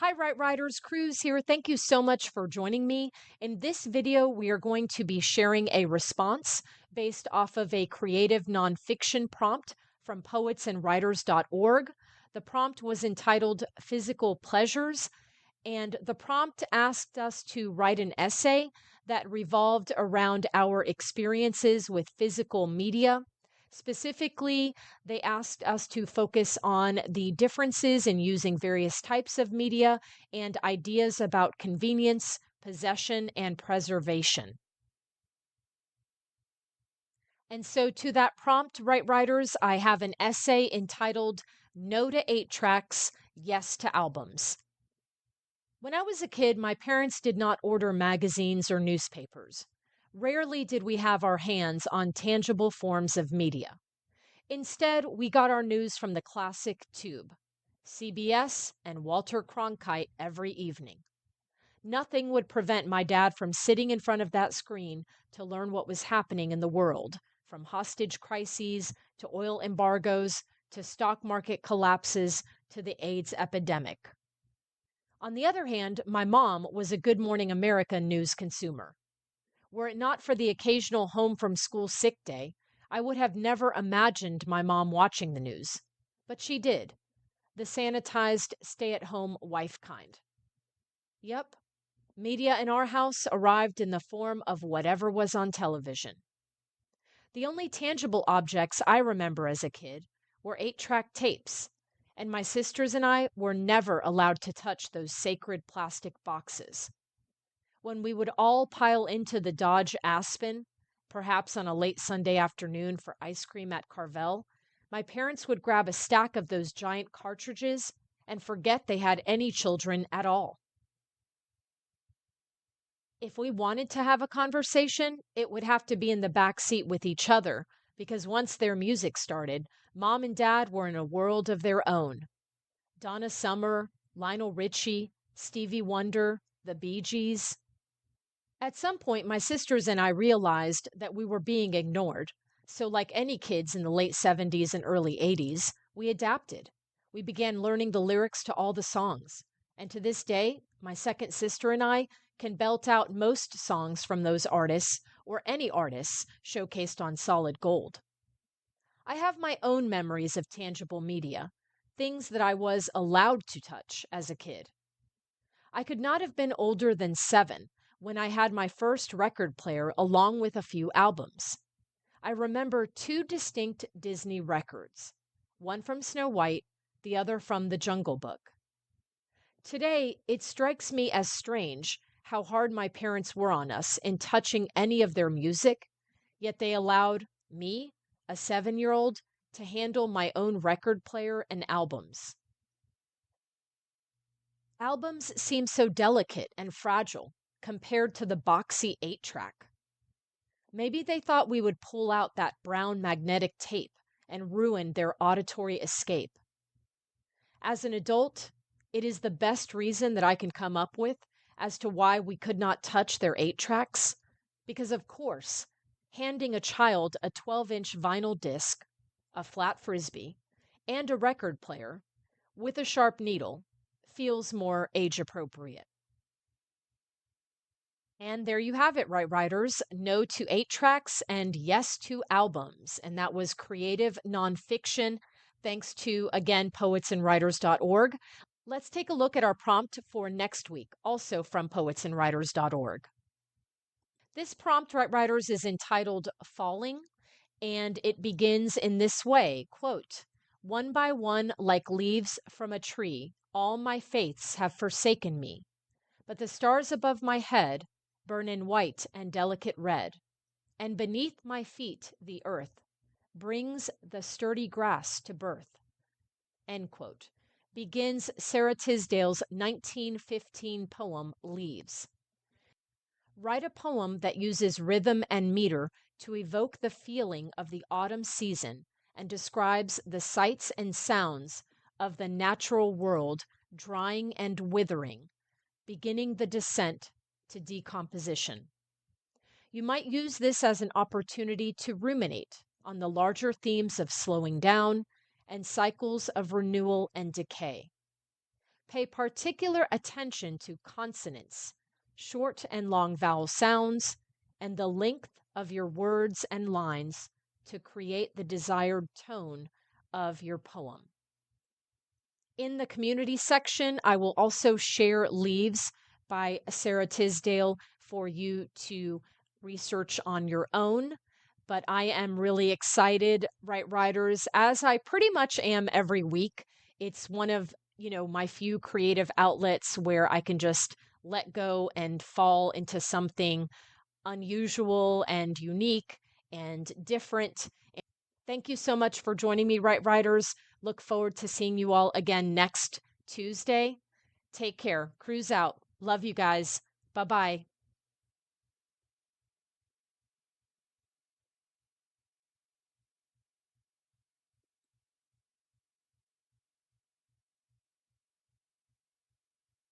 Hi, Right Riders. Cruz here. Thank you so much for joining me. In this video, we are going to be sharing a response based off of a creative nonfiction prompt from poetsandwriters.org. The prompt was entitled Physical Pleasures, and the prompt asked us to write an essay that revolved around our experiences with physical media. Specifically, they asked us to focus on the differences in using various types of media and ideas about convenience, possession, and preservation. And so, to that prompt, Right Writers, I have an essay entitled No to 8 Tracks, Yes to Albums. When I was a kid, my parents did not order magazines or newspapers. Rarely did we have our hands on tangible forms of media. Instead, we got our news from the classic tube, CBS and Walter Cronkite every evening. Nothing would prevent my dad from sitting in front of that screen to learn what was happening in the world, from hostage crises to oil embargoes to stock market collapses to the AIDS epidemic. On the other hand, my mom was a Good Morning America news consumer. Were it not for the occasional home from school sick day, I would have never imagined my mom watching the news. But she did, the sanitized, stay at home wife kind. Yep, media in our house arrived in the form of whatever was on television. The only tangible objects I remember as a kid were 8-track tapes, and my sisters and I were never allowed to touch those sacred plastic boxes. When we would all pile into the Dodge Aspen, perhaps on a late Sunday afternoon for ice cream at Carvel, my parents would grab a stack of those giant cartridges and forget they had any children at all. If we wanted to have a conversation, it would have to be in the back seat with each other, because once their music started, mom and dad were in a world of their own. Donna Summer, Lionel Richie, Stevie Wonder, the Bee Gees. At some point, my sisters and I realized that we were being ignored. So, like any kids in the late 70s and early 80s, we adapted. We began learning the lyrics to all the songs. And to this day, my second sister and I can belt out most songs from those artists or any artists showcased on solid gold. I have my own memories of tangible media, things that I was allowed to touch as a kid. I could not have been older than 7 when I had my first record player along with a few albums. I remember 2 distinct Disney records, one from Snow White, the other from The Jungle Book. Today, it strikes me as strange how hard my parents were on us in touching any of their music, yet they allowed me, a 7-year-old, to handle my own record player and albums. Albums seem so delicate and fragile compared to the boxy 8-track. Maybe they thought we would pull out that brown magnetic tape and ruin their auditory escape. As an adult, it is the best reason that I can come up with as to why we could not touch their 8-tracks. Because, of course, handing a child a 12-inch vinyl disc, a flat frisbee, and a record player with a sharp needle feels more age appropriate. And there you have it, Right Writers. No to 8-tracks and yes to albums. And that was creative nonfiction, thanks to, again, poetsandwriters.org. Let's take a look at our prompt for next week, also from poetsandwriters.org. This prompt, Right Writers, is entitled Falling, and it begins in this way, quote, "One by one, like leaves from a tree, all my faiths have forsaken me. But the stars above my head burn in white and delicate red, and beneath my feet the earth brings the sturdy grass to birth." End quote. Begins Sarah Tisdale's 1915 poem, Leaves. Write a poem that uses rhythm and meter to evoke the feeling of the autumn season and describes the sights and sounds of the natural world drying and withering, beginning the descent to decomposition. You might use this as an opportunity to ruminate on the larger themes of slowing down and cycles of renewal and decay. Pay particular attention to consonants, short and long vowel sounds, and the length of your words and lines to create the desired tone of your poem. In the community section, I will also share Leaves by Sarah Tisdale for you to research on your own. But I am really excited, Right Writers, as I pretty much am every week. It's one of, my few creative outlets where I can just let go and fall into something unusual and unique and different. Thank you so much for joining me, Right Writers. Look forward to seeing you all again next Tuesday. Take care. Cruise out. Love you guys. Bye bye.